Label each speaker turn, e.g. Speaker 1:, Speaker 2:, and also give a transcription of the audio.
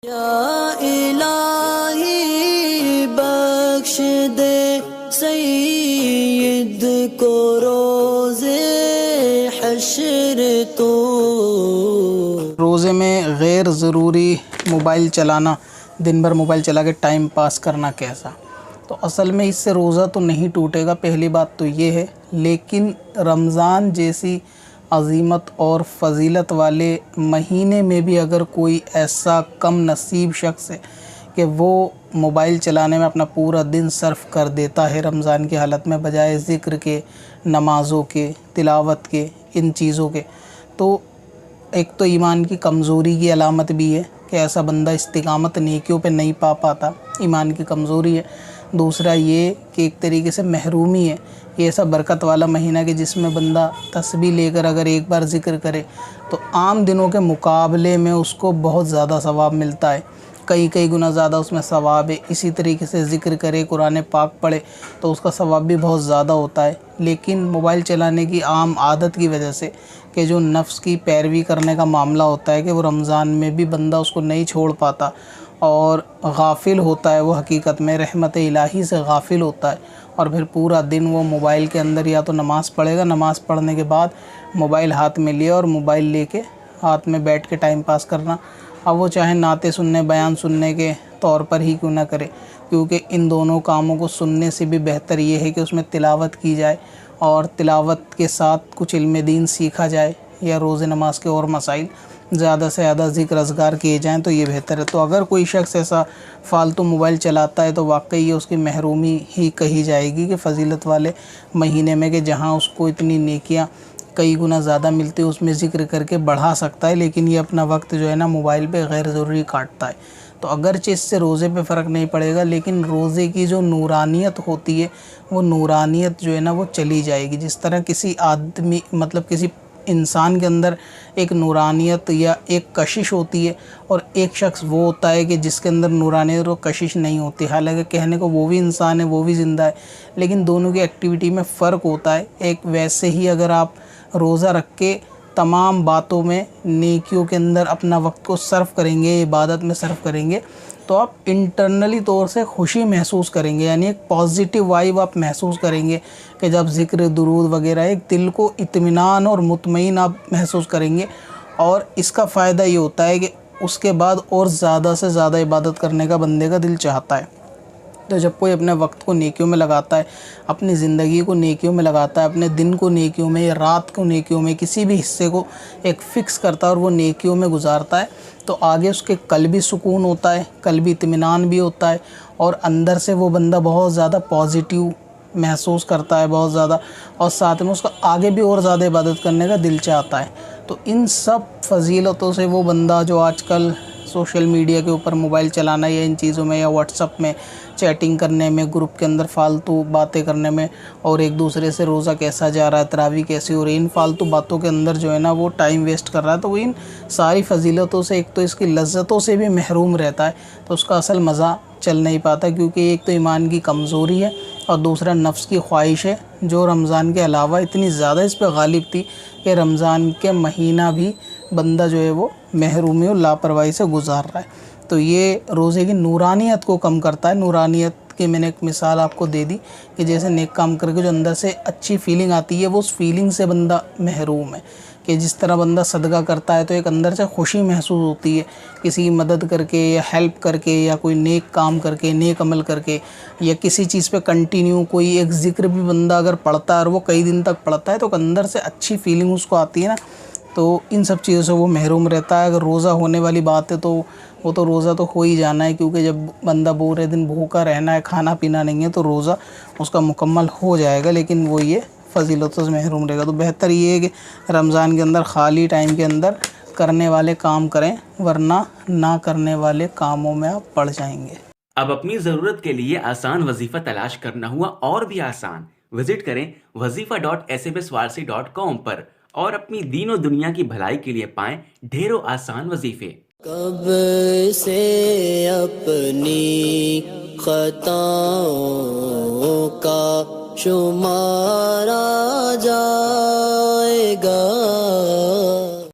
Speaker 1: یا الہی بخش دے سید کو روزے حشر تو۔
Speaker 2: روزے میں غیر ضروری موبائل چلانا، دن بھر موبائل چلا کے ٹائم پاس کرنا کیسا؟ تو اصل میں اس سے روزہ تو نہیں ٹوٹے گا، پہلی بات تو یہ ہے، لیکن رمضان جیسی عظیمت اور فضیلت والے مہینے میں بھی اگر کوئی ایسا کم نصیب شخص ہے کہ وہ موبائل چلانے میں اپنا پورا دن صرف کر دیتا ہے رمضان کی حالت میں، بجائے ذکر کے، نمازوں کے، تلاوت کے، ان چیزوں کے، تو ایک تو ایمان کی کمزوری کی علامت بھی ہے کہ ایسا بندہ استقامت نیکیوں پہ نہیں پا پاتا، ایمان کی کمزوری ہے۔ دوسرا یہ کہ ایک طریقے سے محرومی ہے، یہ ایسا برکت والا مہینہ کہ جس میں بندہ تسبیح لے کر اگر ایک بار ذکر کرے تو عام دنوں کے مقابلے میں اس کو بہت زیادہ ثواب ملتا ہے، کئی گنا زیادہ اس میں ثواب ہے۔ اسی طریقے سے ذکر کرے، قرآن پاک پڑھے تو اس کا ثواب بھی بہت زیادہ ہوتا ہے۔ لیکن موبائل چلانے کی عام عادت کی وجہ سے کہ جو نفس کی پیروی کرنے کا معاملہ ہوتا ہے کہ وہ رمضان میں بھی بندہ اس کو نہیں چھوڑ پاتا اور غافل ہوتا ہے، وہ حقیقت میں رحمت الہی سے غافل ہوتا ہے، اور پھر پورا دن وہ موبائل کے اندر یا تو نماز پڑھے گا، نماز پڑھنے کے بعد موبائل ہاتھ میں لیا اور موبائل لے کے ہاتھ میں بیٹھ کے ٹائم پاس کرنا، اب وہ چاہے نعتیں سننے، بیان سننے کے طور پر ہی کیوں نہ کرے، کیونکہ ان دونوں کاموں کو سننے سے بھی بہتر یہ ہے کہ اس میں تلاوت کی جائے اور تلاوت کے ساتھ کچھ علم دین سیکھا جائے، یا روزے نماز کے اور مسائل زیادہ سے زیادہ ذکر اذکار کیے جائیں تو یہ بہتر ہے۔ تو اگر کوئی شخص ایسا فالتو موبائل چلاتا ہے تو واقعی یہ اس کی محرومی ہی کہی جائے گی کہ فضیلت والے مہینے میں کہ جہاں اس کو اتنی نیکیاں کئی گنا زیادہ ملتی ہے اس میں ذکر کر کے بڑھا سکتا ہے، لیکن یہ اپنا وقت جو ہے نا موبائل پہ غیر ضروری کاٹتا ہے۔ تو اگرچہ اس سے روزے پہ فرق نہیں پڑے گا، لیکن روزے کی جو نورانیت ہوتی ہے وہ نورانیت جو ہے نا وہ چلی جائے گی۔ جس طرح کسی آدمی کسی انسان کے اندر ایک نورانیت یا ایک کشش ہوتی ہے، اور ایک شخص وہ ہوتا ہے کہ جس کے اندر نورانیت اور کشش نہیں ہوتی، حالانکہ کہنے کو وہ بھی انسان ہے، وہ بھی زندہ ہے، لیکن دونوں کی ایکٹیویٹی میں فرق ہوتا ہے۔ ایک ویسے ہی اگر آپ روزہ رکھ کے تمام باتوں میں نیکیوں کے اندر اپنا وقت کو صرف کریں گے، عبادت میں صرف کریں گے، تو آپ انٹرنلی طور سے خوشی محسوس کریں گے، یعنی ایک پازیٹیو وائب آپ محسوس کریں گے کہ جب ذکر درود وغیرہ ایک دل کو اطمینان اور مطمئن آپ محسوس کریں گے، اور اس کا فائدہ یہ ہوتا ہے کہ اس کے بعد اور زیادہ سے زیادہ عبادت کرنے کا بندے کا دل چاہتا ہے۔ تو جب کوئی اپنے وقت کو نیکیوں میں لگاتا ہے، اپنی زندگی کو نیکیوں میں لگاتا ہے، اپنے دن کو نیکیوں میں یا رات کو نیکیوں میں، کسی بھی حصے کو ایک فکس کرتا ہے اور وہ نیکیوں میں گزارتا ہے، تو آگے اس کے قلبی سکون ہوتا ہے، قلبی اطمینان بھی ہوتا ہے، اور اندر سے وہ بندہ بہت زیادہ پازیٹیو محسوس کرتا ہے، بہت زیادہ، اور ساتھ میں اس کا آگے بھی اور زیادہ عبادت کرنے کا دل چاہتا ہے۔ تو ان سب فضیلتوں سے وہ بندہ جو آج کل سوشل میڈیا کے اوپر موبائل چلانا یا ان چیزوں میں یا واٹس اپ میں چیٹنگ کرنے میں، گروپ کے اندر فالتو باتیں کرنے میں، اور ایک دوسرے سے روزہ کیسا جا رہا ہے، تراویح کیسی ہو رہی ہے، ان فالتو باتوں کے اندر جو ہے نا وہ ٹائم ویسٹ کر رہا ہے، تو وہ ان ساری فضیلتوں سے، ایک تو اس کی لذتوں سے بھی محروم رہتا ہے، تو اس کا اصل مزہ چل نہیں پاتا، کیونکہ ایک تو ایمان کی کمزوری ہے اور دوسرا نفس کی خواہش ہے جو رمضان کے علاوہ اتنی زیادہ اس پہ غالب تھی کہ رمضان کے مہینہ بھی بندہ جو ہے وہ محرومی اور لاپرواہی سے گزار رہا ہے۔ تو یہ روزے کی نورانیت کو کم کرتا ہے۔ نورانیت کی میں نے ایک مثال آپ کو دے دی کہ جیسے نیک کام کر کے جو اندر سے اچھی فیلنگ آتی ہے، وہ اس فیلنگ سے بندہ محروم ہے، کہ جس طرح بندہ صدقہ کرتا ہے تو ایک اندر سے خوشی محسوس ہوتی ہے، کسی کی مدد کر کے یا ہیلپ کر کے یا کوئی نیک کام کر کے، نیک عمل کر کے، یا کسی چیز پہ کنٹینیو کوئی ایک ذکر بھی بندہ اگر پڑھتا ہے اور وہ کئی دن تک پڑھتا ہے تو اندر سے اچھی فیلنگ اس کو آتی ہے نا، تو ان سب چیزوں سے وہ محروم رہتا ہے۔ اگر روزہ ہونے والی بات ہے تو وہ تو روزہ تو ہو ہی جانا ہے، کیونکہ جب بندہ پورے دن بھوکا رہنا ہے، کھانا پینا نہیں ہے، تو روزہ اس کا مکمل ہو جائے گا، لیکن وہ یہ فضیلتوں سے محروم رہے گا۔ تو بہتر یہ ہے کہ رمضان کے اندر خالی ٹائم کے اندر کرنے والے کام کریں، ورنہ نہ کرنے والے کاموں میں آپ پڑ جائیں گے۔
Speaker 3: اب اپنی ضرورت کے لیے آسان وظیفہ تلاش کرنا ہوا اور بھی آسان۔ وزٹ کریں wazifa.sbswarsi.com پر اور اپنی دین و دنیا کی بھلائی کے لیے پائیں ڈھیروں آسان وظیفے۔
Speaker 1: کب سے اپنی خطاؤں کا شمارا جائے گا،